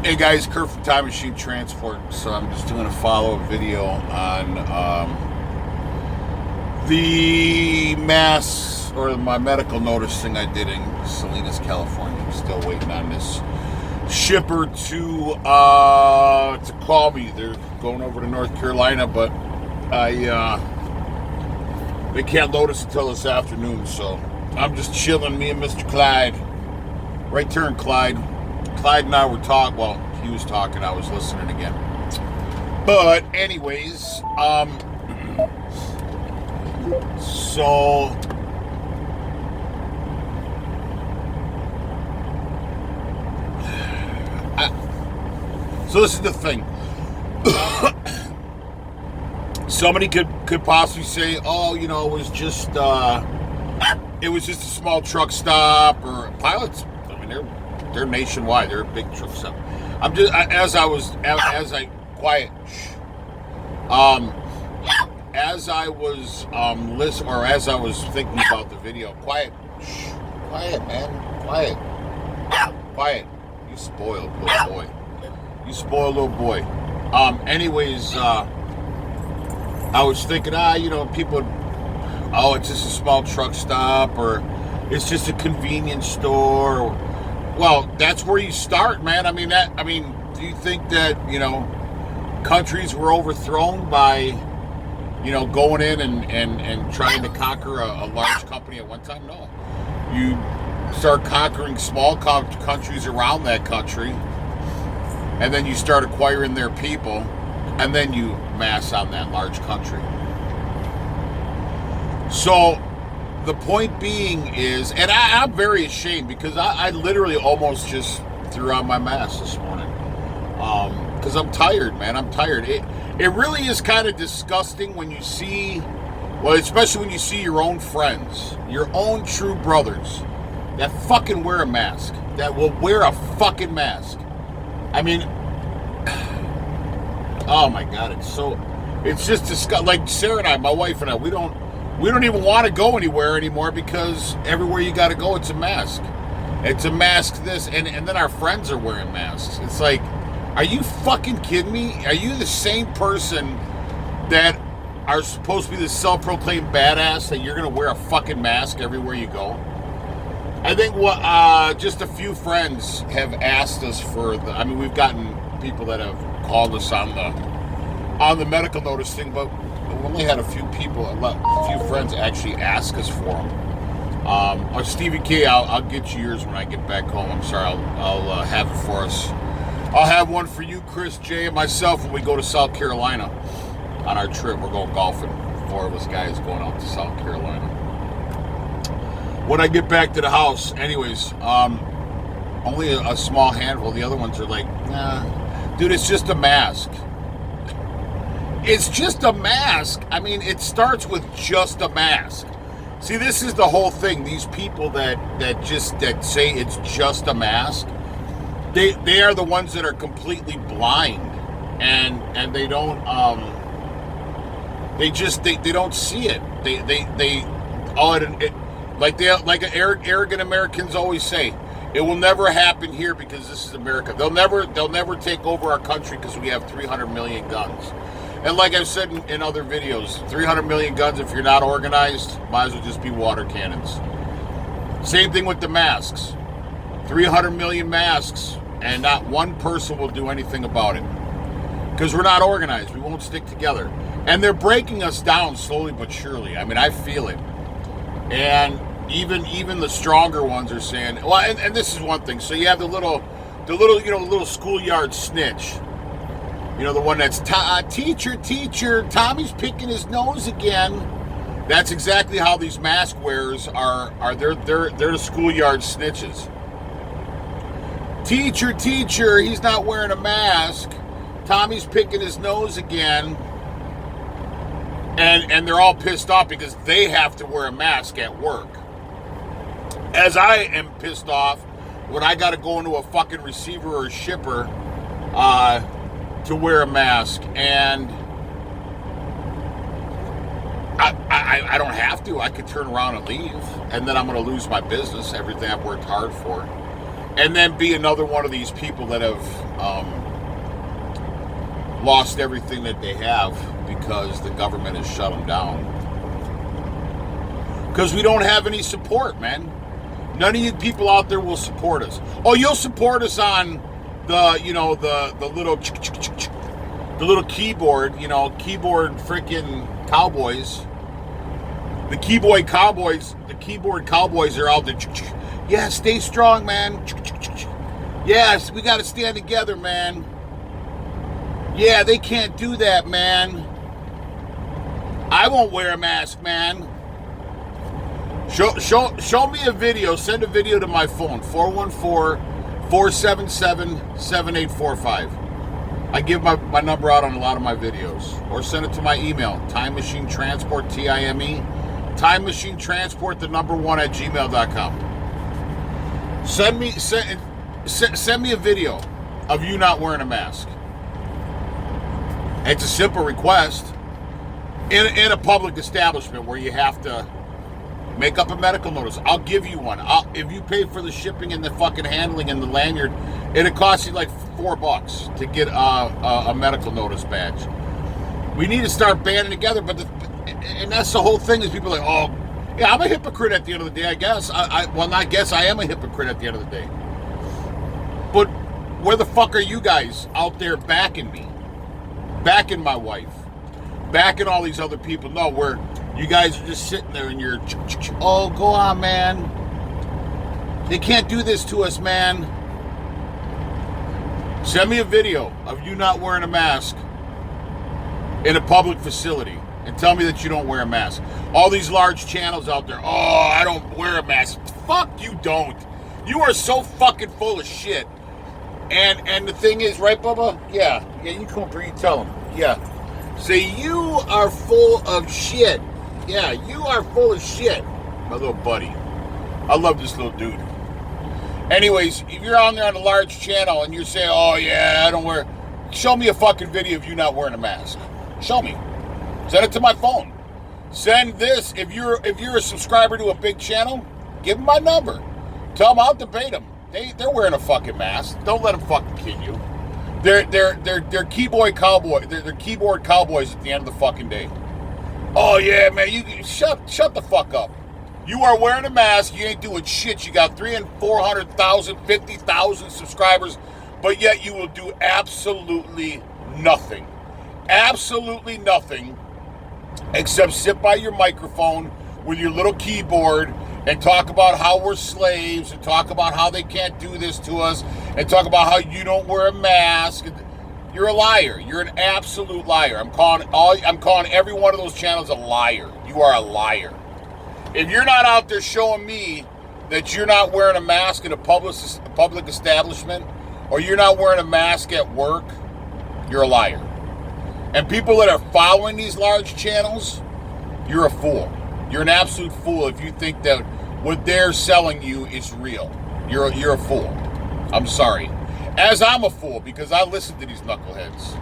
Hey guys, Kurt from Time Machine Transport. So I'm just doing a follow-up video on the mass or my medical notice thing I did in Salinas, California. I'm still waiting on this shipper to call me. They're going over to North Carolina, but they can't load us until this afternoon. So I'm just chilling. Me and Mr. Clyde, right there in Clyde. Clyde and I were talking. Well, he was talking. I was listening again. But anyways, so this is the thing. Somebody could possibly say, "Oh, you know, it was just a small truck stop," or pilots. I mean, they're nationwide. They're a big truck stop. I'm just as I was listening, or as I was thinking about the video. Quiet, man, quiet. You spoiled little boy. You spoiled little boy. Anyways, I was thinking, people. Oh, it's just a small truck stop, or it's just a convenience store. Well, that's where you start, man. I mean, do you think that, countries were overthrown by, going in and trying to conquer a large company at one time? No. You start conquering small countries around that country, and then you start acquiring their people, and then you mass on that large country. So the point being is, and I'm very ashamed because I literally almost just threw out my mask this morning because I'm tired, man. I'm tired. It really is kind of disgusting when you see, well, especially when you see your own friends, your own true brothers that fucking wear a mask, that will wear a fucking mask. I mean, oh my God, it's just disgusting. Like Sarah and I, my wife and I, we don't even want to go anywhere anymore because everywhere you got to go, it's a mask. It's a mask this, and then our friends are wearing masks. It's like, are you fucking kidding me? Are you the same person that are supposed to be the self-proclaimed badass that you're going to wear a fucking mask everywhere you go? I think just a few friends have asked us we've gotten people that have called us on the medical notice thing, but we only had a few friends actually ask us for them. Or Stevie K, I'll get you yours when I get back home. I'm sorry, I'll have it for us. I'll have one for you, Chris, Jay, and myself when we go to South Carolina on our trip. We're going golfing. 4 of us guys going out to South Carolina. When I get back to the house, anyways, only a small handful. The other ones are like, nah, dude, it's just a mask. It's just a mask. I mean, it starts with just a mask. See, this is the whole thing. These people that say it's just a mask, they are the ones that are completely blind, and they don't they don't see it. Like arrogant Americans always say, it will never happen here because this is America. They'll never take over our country because we have 300 million guns. And like I've said in other videos, 300 million guns, if you're not organized, might as well just be water cannons. Same thing with the masks. 300 million masks, and not one person will do anything about it. Because we're not organized. We won't stick together. And they're breaking us down slowly but surely. I mean, I feel it. And even the stronger ones are saying, well, and this is one thing. So you have the little schoolyard snitch. The one that's teacher, Tommy's picking his nose again. That's exactly how these mask wearers are. They're the schoolyard snitches. Teacher, he's not wearing a mask. Tommy's picking his nose again. And they're all pissed off because they have to wear a mask at work. As I am pissed off when I got to go into a fucking receiver or a shipper to wear a mask, and I don't have to. I could turn around and leave, and then I'm going to lose my business, everything I've worked hard for. and then be another one of these people that have lost everything that they have because the government has shut them down. Because we don't have any support, man. None of you people out there will support us. Oh, you'll support us on the, you know, the little keyboard, you know, keyboard freaking cowboys. The keyboard cowboys are out there. Yeah, stay strong, man. Yes, we got to stand together, man. Yeah, they can't do that, man. I won't wear a mask, man. Show me a video. Send a video to my phone, 414-477-7845. I give my number out on a lot of my videos. Or send it to my email, Time Machine Transport, TIME, Time Machine Transport, the number 1 at gmail.com. Send me a video of you not wearing a mask. It's a simple request in a public establishment where you have to make up a medical notice. I'll give you one. If you pay for the shipping and the fucking handling and the lanyard, it'll cost you like $4 to get a medical notice badge. We need to start banding together, and that's the whole thing is people are like, oh, yeah, I'm a hypocrite at the end of the day, I guess. I am a hypocrite at the end of the day. But where the fuck are you guys out there backing me? Backing my wife? Backing all these other people? No, where you guys are just sitting there and you're, oh, go on, man. They can't do this to us, man. Send me a video of you not wearing a mask in a public facility and tell me that you don't wear a mask. All these large channels out there, oh, I don't wear a mask. Fuck, you don't. You are so fucking full of shit. And the thing is, right, Bubba? Yeah, you come up here, you tell them. Yeah. Say, you are full of shit. Yeah, you are full of shit, my little buddy. I love this little dude. Anyways, if you're on there on a large channel and you're saying, oh, yeah, I don't wear... Show me a fucking video of you not wearing a mask. Show me. Send it to my phone. Send this. If you're a subscriber to a big channel, give them my number. Tell them I'll debate them. They're wearing a fucking mask. Don't let them fucking kid you. They're keyboard cowboy. They're keyboard cowboys at the end of the fucking day. Oh yeah, man, you shut the fuck up. You are wearing a mask. You ain't doing shit. You got 300,000, 400,000, 50,000 subscribers, but yet you will do absolutely nothing. Absolutely nothing except sit by your microphone with your little keyboard and talk about how we're slaves and talk about how they can't do this to us and talk about how you don't wear a mask. You're a liar. You're an absolute liar. I'm calling every one of those channels a liar. You are a liar. If you're not out there showing me that you're not wearing a mask in a public establishment or you're not wearing a mask at work, you're a liar. And people that are following these large channels, you're a fool. You're an absolute fool if you think that what they're selling you is real. You're a fool. I'm sorry. As I'm a fool because I listen to these knuckleheads.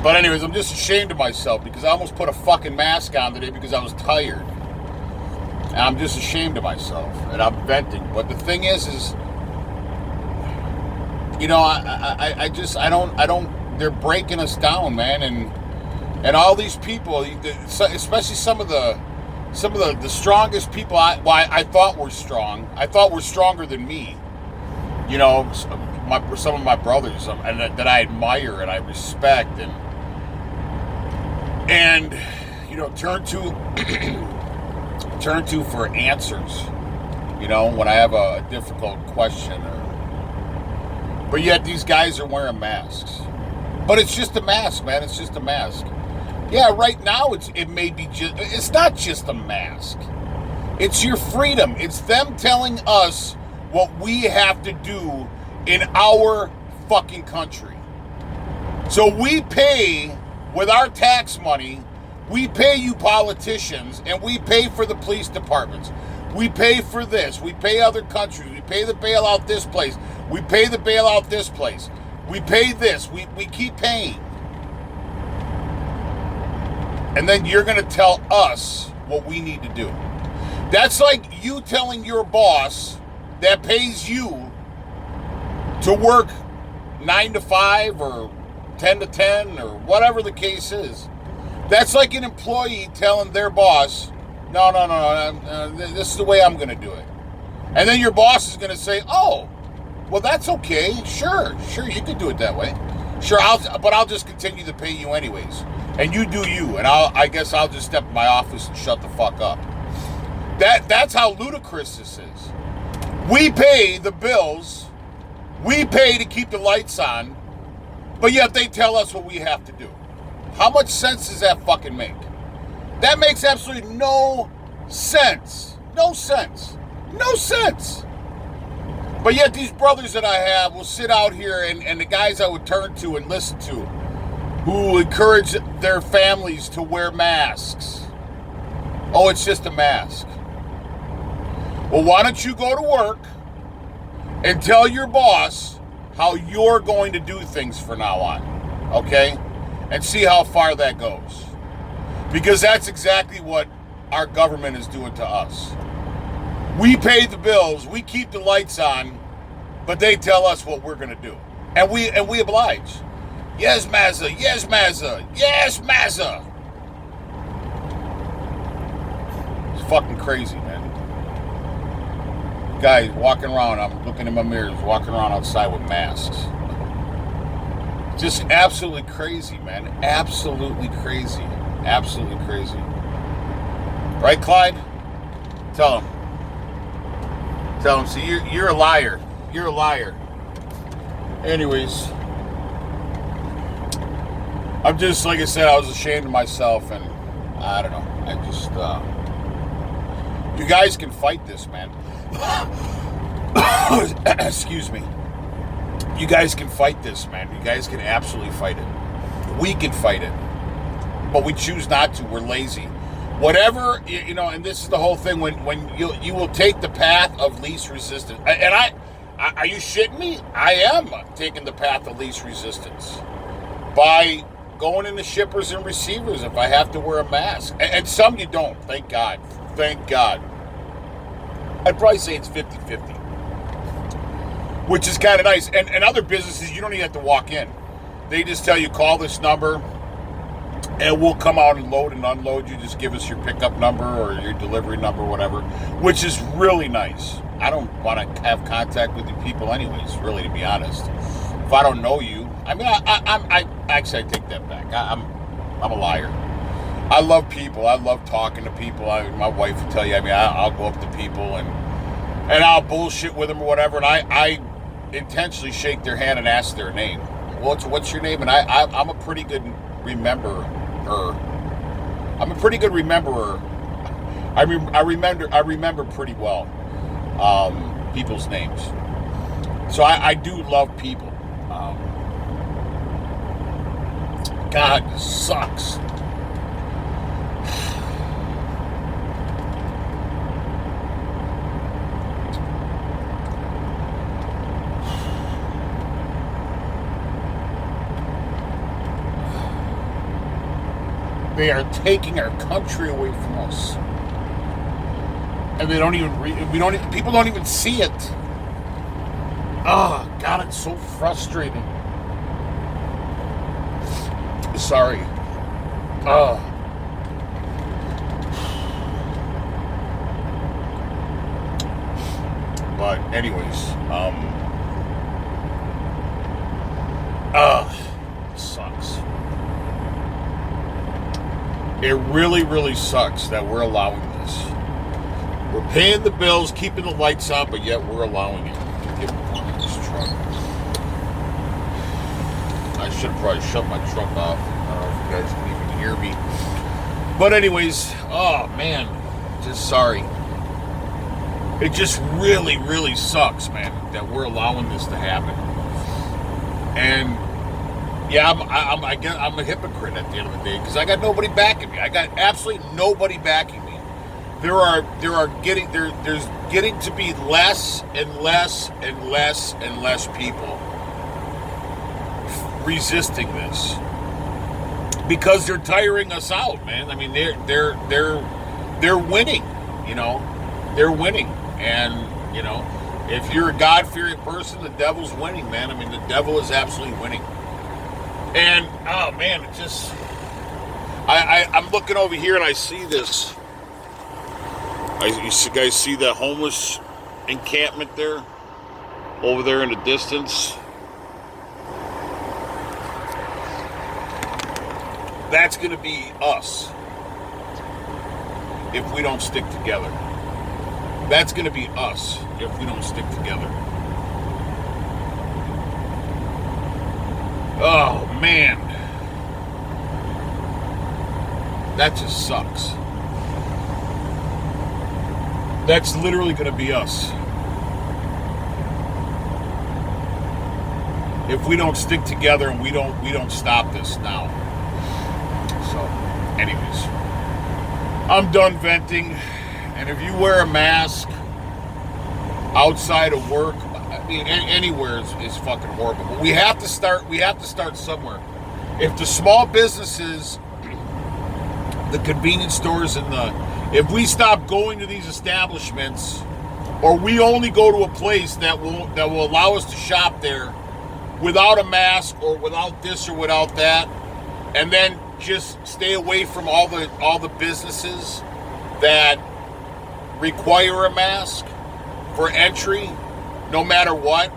But anyways, I'm just ashamed of myself because I almost put a fucking mask on today because I was tired. And I'm just ashamed of myself. And I'm venting. But the thing is, you know, I don't, they're breaking us down, man. And all these people, especially some of the strongest people I thought were strong. I thought were stronger than me. You know, some of my brothers and that I admire and I respect and you know turn to for answers. You know, when I have a difficult question but yet these guys are wearing masks. But it's just a mask, man. It's just a mask. Yeah, right now it's not just a mask. It's your freedom. It's them telling us what we have to do in our fucking country. So we pay with our tax money, we pay you politicians, and we pay for the police departments. We pay for this. We pay other countries. We pay the bailout this place. We pay the bailout this place. We pay this. We keep paying. And then you're going to tell us what we need to do. That's like you telling your boss that pays you to work 9 to 5 or 10 to 10 or whatever the case is. That's like an employee telling their boss, no, this is the way I'm going to do it. And then your boss is going to say, oh, well, that's okay. Sure, you could do it that way. Sure, but I'll just continue to pay you anyways. And you do you, and I guess I'll just step in my office and shut the fuck up. That's how ludicrous this is. We pay the bills, we pay to keep the lights on, but yet they tell us what we have to do. How much sense does that fucking make? That makes absolutely no sense. No sense. But yet these brothers that I have will sit out here and the guys I would turn to and listen to who encourage their families to wear masks. Oh, it's just a mask. Well, why don't you go to work and tell your boss how you're going to do things from now on, okay? And see how far that goes. Because that's exactly what our government is doing to us. We pay the bills, we keep the lights on, but they tell us what we're going to do. And we oblige. Yes, Mazza. Yes, Mazza. Yes, Mazza. It's fucking crazy, man. Guys walking around, I'm looking in my mirrors, walking around outside with masks. Just absolutely crazy, man. Absolutely crazy. Absolutely crazy. Right, Clyde? Tell him. See, you're a liar. You're a liar. Anyways, I'm just, like I said, I was ashamed of myself, and I don't know. I just, you guys can fight this, man. Excuse me. You guys can fight this, man. You guys can absolutely fight it. We can fight it. But we choose not to. We're lazy. Whatever, and this is the whole thing, when you will take the path of least resistance. And are you shitting me? I am taking the path of least resistance by going into shippers and receivers if I have to wear a mask. And some you don't, thank God. Thank God. I'd probably say it's 50-50. Which is kind of nice. And other businesses, you don't even have to walk in. They just tell you, call this number, and we'll come out and load and unload you. Just give us your pickup number or your delivery number, whatever, which is really nice. I don't want to have contact with you people anyways, really, to be honest. If I don't know you, I mean, I actually, I take that back. I'm a liar. I love people. I love talking to people. My wife will tell you, I mean, I'll go up to people and I'll bullshit with them or whatever, and I intentionally shake their hand and ask their name. What's your name? And I'm a pretty good rememberer. I'm a pretty good rememberer. I remember pretty well people's names. So I do love people. God, this sucks. They are taking our country away from us, and they don't even. People don't even see it. Oh God, it's so frustrating. Sorry. But anyways, it sucks. It really, really sucks that we're allowing this. We're paying the bills, keeping the lights on, but yet we're allowing it. Get in this truck. I should have probably shut my truck off. I don't know if you guys can even hear me. But anyways, oh man, just sorry. It just really, really sucks, man, that we're allowing this to happen. And yeah, I'm a hypocrite at the end of the day because I got nobody backing me. I got absolutely nobody backing me. There's getting to be less and less and less and less people resisting this because they're tiring us out, man. I mean, they're winning, They're winning, and If you're a God-fearing person, the devil's winning, man. I mean, the devil is absolutely winning. And, oh, man, it just... I'm looking over here and I see this. You guys see that homeless encampment there? Over there in the distance? That's going to be us. If we don't stick together. That's going to be us if we don't stick together. Oh, man. That just sucks. That's literally going to be us. If we don't stick together and we don't stop this now. So, anyways. I'm done venting. And if you wear a mask outside of work, I mean, anywhere is fucking horrible. But we have to start somewhere. If the small businesses, the convenience stores, if we stop going to these establishments, or we only go to a place that will allow us to shop there without a mask or without this or without that, and then just stay away from all the businesses that require a mask for entry, no matter what.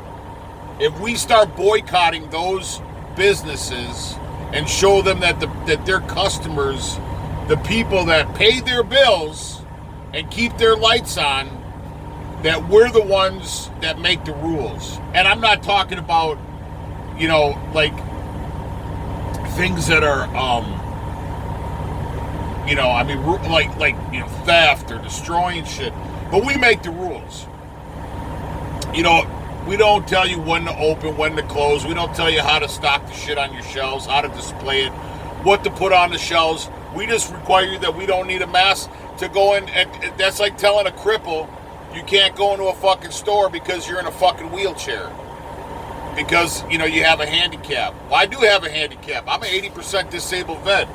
If we start boycotting those businesses and show them that their customers, the people that pay their bills and keep their lights on, that we're the ones that make the rules. And I'm not talking about, like things that are, theft or destroying shit. But we make the rules. We don't tell you when to open, when to close. We don't tell you how to stock the shit on your shelves, how to display it, what to put on the shelves. We just require that we don't need a mask to go in. And that's like telling a cripple you can't go into a fucking store because you're in a fucking wheelchair. Because, you have a handicap. Well, I do have a handicap. I'm an 80% disabled vet.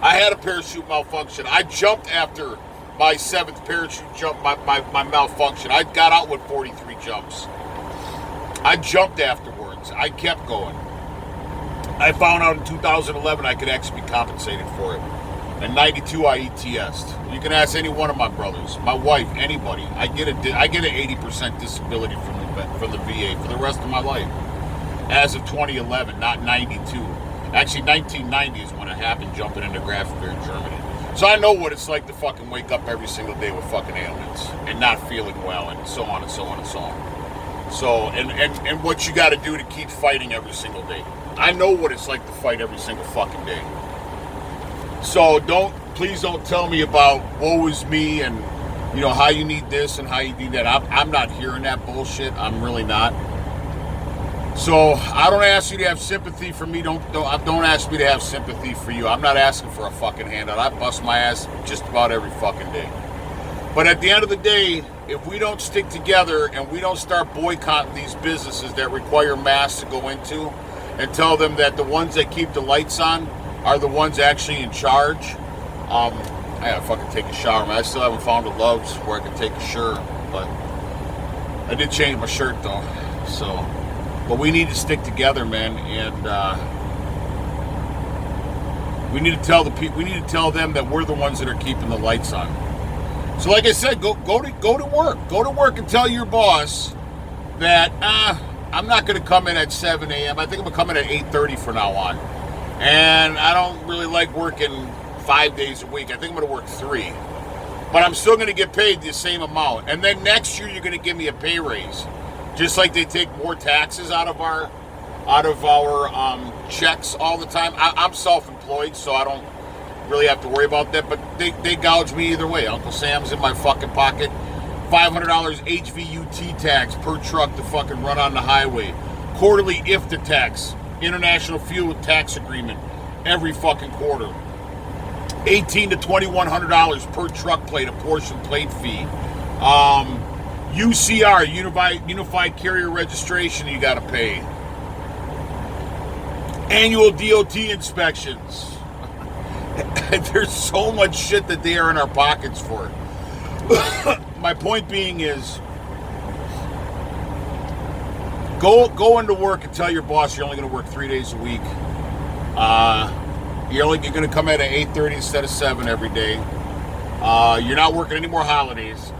I had a parachute malfunction. I jumped after my 7th parachute jump, my malfunction. I got out with 43 jumps. I jumped afterwards. I kept going. I found out in 2011 I could actually be compensated for it. In 92 I ETS'd. You can ask any one of my brothers, my wife, anybody. I get an 80% disability from the VA for the rest of my life. As of 2011, not 92. Actually, 1990 is when it happened, jumping into Grafenberg, Germany. So I know what it's like to fucking wake up every single day with fucking ailments and not feeling well and so on and so on and so on. So, and what you got to do to keep fighting every single day. I know what it's like to fight every single fucking day. So please don't tell me about woe is me and, how you need this and how you need that. I'm not hearing that bullshit. I'm really not. So I don't ask you to have sympathy for me. Don't ask me to have sympathy for you. I'm not asking for a fucking handout. I bust my ass just about every fucking day. But at the end of the day, if we don't stick together and we don't start boycotting these businesses that require masks to go into, and tell them that the ones that keep the lights on are the ones actually in charge. I gotta fucking take a shower, man. I still haven't found a Love's where I can take a shirt, but I did change my shirt though. So. But we need to stick together, man, and we need to tell We need to tell them that we're the ones that are keeping the lights on. So, like I said, go to work. Go to work and tell your boss that I'm not going to come in at 7 a.m. I think I'm going to come in at 8:30 from now on. And I don't really like working 5 days a week. I think I'm going to work 3. But I'm still going to get paid the same amount. And then next year, you're going to give me a pay raise. Just like they take more taxes out of our checks all the time. I'm self-employed, so I don't really have to worry about that. But they gouge me either way. Uncle Sam's in my fucking pocket. $500 HVUT tax per truck to fucking run on the highway. Quarterly IFTA tax, International Fuel Tax Agreement, every fucking quarter. $1,800 to $2,100 per truck plate, a portion plate fee. UCR, Unified Carrier Registration, you got to pay. Annual DOT inspections. There's so much shit that they are in our pockets for. My point being is, Go into work and tell your boss you're only going to work 3 days a week. You're going to come in at 8:30 instead of 7 every day. You're not working any more holidays.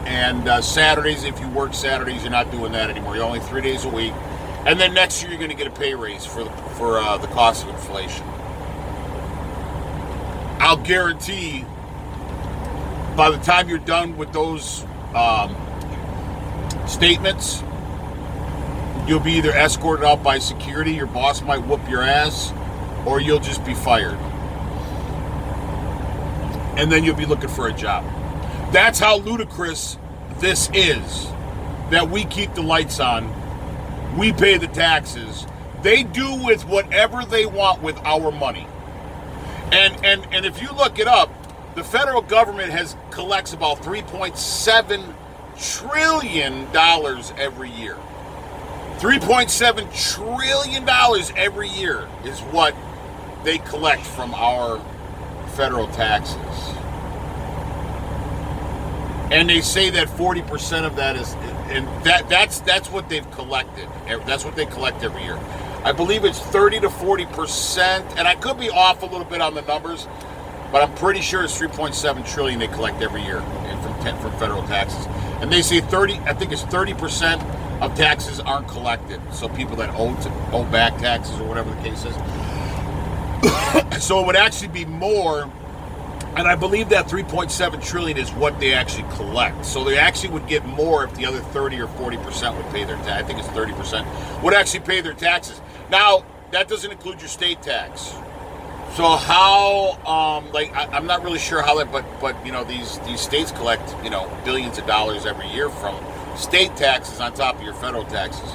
And Saturdays, if you work Saturdays, you're not doing that anymore. You're only 3 days a week. And then next year, you're going to get a pay raise for the cost of inflation. I'll guarantee by the time you're done with those statements, you'll be either escorted out by security, your boss might whoop your ass, or you'll just be fired. And then you'll be looking for a job. That's how ludicrous this is, that we keep the lights on, we pay the taxes, they do with whatever they want with our money. And if you look it up, the federal government collects about $3.7 trillion every year. $3.7 trillion every year is what they collect from our federal taxes. And they say that 40% of that is, and that's what they've collected. That's what they collect every year. I believe it's 30 to 40%, and I could be off a little bit on the numbers, but I'm pretty sure it's 3.7 trillion they collect every year from federal taxes. And they say 30% of taxes aren't collected. So people that owe back taxes or whatever the case is. So it would actually be more, and I believe that 3.7 trillion is what they actually collect. So they actually would get more if the other 30 or 40% would pay their tax. I think it's 30% would actually pay their taxes. Now, that doesn't include your state tax. So how, I'm not really sure how that, but you know, these states collect, you know, billions of dollars every year from state taxes on top of your federal taxes.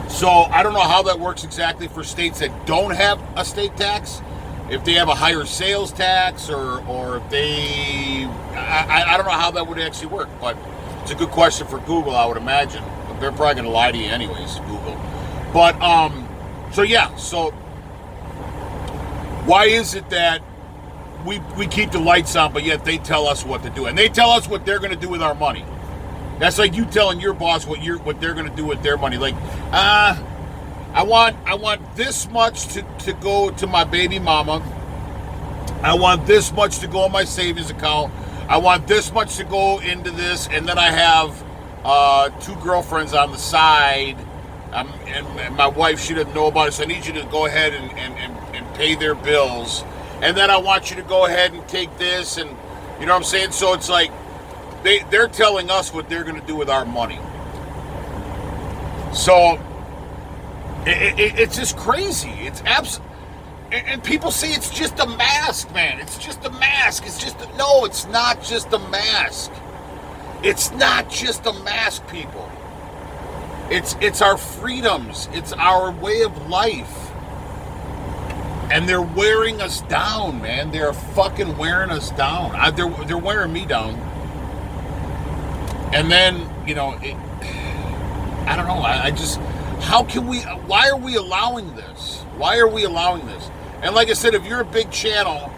So I don't know how that works exactly for states that don't have a state tax. If they have a higher sales tax or if they, I don't know how that would actually work, but it's a good question for Google, I would imagine. But they're probably going to lie to you anyways, Google. But, so why is it that we keep the lights on, but yet they tell us what to do? And they tell us what they're going to do with our money. That's like you telling your boss what they're going to do with their money. Like, I want this much to go to my baby mama. I want this much to go in my savings account. I want this much to go into this, and then I have 2 girlfriends on the side, and my wife, she doesn't know about it, so I need you to go ahead and pay their bills. And then I want you to go ahead and take this, and you know what I'm saying? So it's like they're telling us what they're going to do with our money. So it's just crazy. It's and people say it's just a mask, man. It's just a mask. No, it's not just a mask. It's not just a mask, people. It's our freedoms. It's our way of life. And they're wearing us down, man. They're fucking wearing us down. They're wearing me down. And then, you know, I don't know. I just, why are we allowing this? Why are we allowing this? And like I said, if you're a big channel,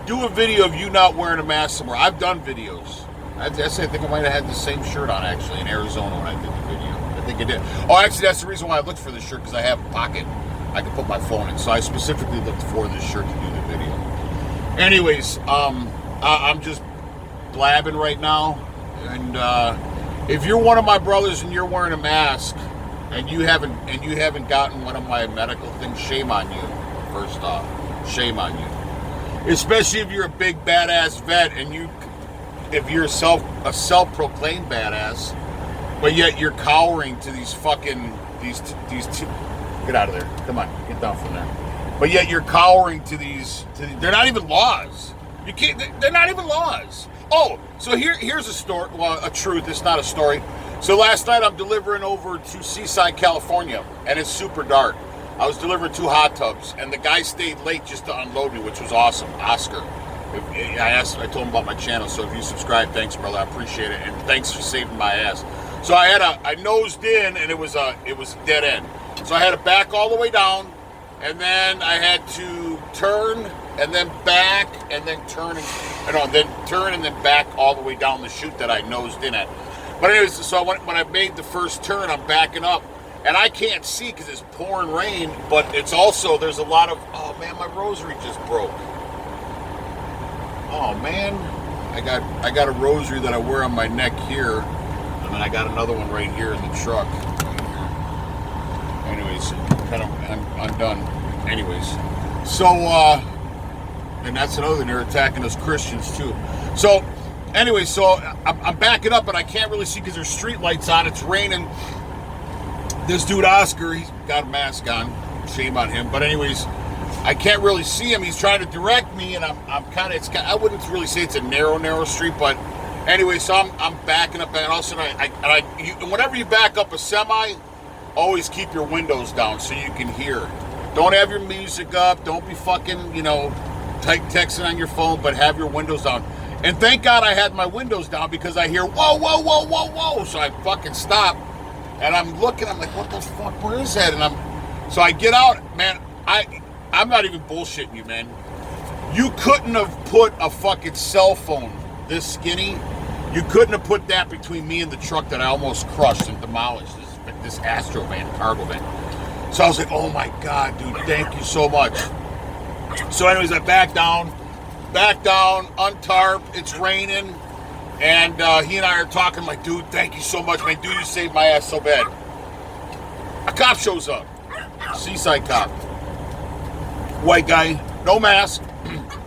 do a video of you not wearing a mask somewhere. I've done videos. I think I might have had the same shirt on, actually, in Arizona when I did the video. I think I did. Oh, actually, that's the reason why I looked for this shirt, because I have a pocket I can put my phone in. So I specifically looked for this shirt to do the video. Anyways, I'm just blabbing right now. And if you're one of my brothers and you're wearing a mask and you haven't gotten one of my medical things, shame on you. First off, shame on you. Especially if you're a big badass vet and if you're a self-proclaimed badass, but yet you're cowering to these two. Get out of there. Come on, get down from there. But yet you're cowering to these. They're not even laws. You can't. They're not even laws. Oh, so here's a story. Well, a truth. It's not a story. So last night I'm delivering over to Seaside, California, and it's super dark. I was delivering 2 hot tubs, and the guy stayed late just to unload me, which was awesome. Oscar. I told him about my channel, so if you subscribe, thanks, brother. I appreciate it, and thanks for saving my ass. So I nosed in, and it was a dead end. So I had to back all the way down, and then I had to turn, and then back, and then turn, and then back all the way down the chute that I nosed in at. But anyways, so when I made the first turn, I'm backing up, and I can't see because it's pouring rain, but it's also, there's a lot of, oh man, my rosary just broke. Oh man, I got a rosary that I wear on my neck here, and then I got another one right here in the truck. Anyways, I'm done. Anyways, so, and that's another thing, they're attacking us Christians too. So, anyway, so I'm backing up, and I can't really see because there's street lights on. It's raining. This dude Oscar, he's got a mask on. Shame on him. But anyways, I can't really see him. He's trying to direct me, and I'm kind of. I wouldn't really say it's a narrow street, but anyway, so I'm backing up, and all of a sudden, whenever you back up a semi, always keep your windows down so you can hear. Don't have your music up. Don't be fucking, type texting on your phone, but have your windows down. And thank God I had my windows down because I hear, whoa, whoa, whoa, whoa, whoa. So I fucking stop. And I'm looking, I'm like, what the fuck, where is that? So I get out, man, I'm not even bullshitting you, man. You couldn't have put a fucking cell phone this skinny. You couldn't have put that between me and the truck that I almost crushed and demolished, this Astro van, cargo van. So I was like, oh my God, dude, thank you so much. So anyways, I back down, untarp, it's raining. And he and I are talking like, dude, thank you so much, man. Dude, you saved my ass so bad. A cop shows up. Seaside cop. White guy, no mask.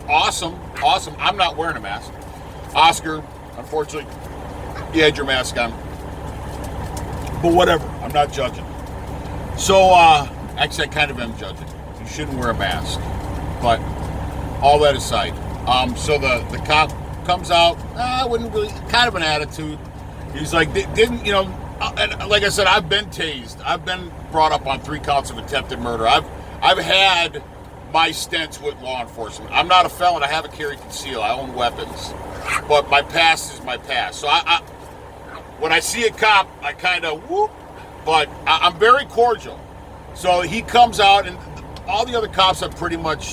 Awesome. I'm not wearing a mask. Oscar, unfortunately, you had your mask on. But whatever, I'm not judging. So, actually, I kind of am judging. You shouldn't wear a mask. But all that aside, so the cop comes out, I wouldn't really, kind of an attitude. He's like, didn't, and like I said, I've been tased. I've been brought up on 3 counts of attempted murder. I've had my stints with law enforcement. I'm not a felon. I have a carry conceal. I own weapons. But my past is my past. So I when I see a cop, I kind of whoop, but I'm very cordial. So he comes out, and all the other cops have pretty much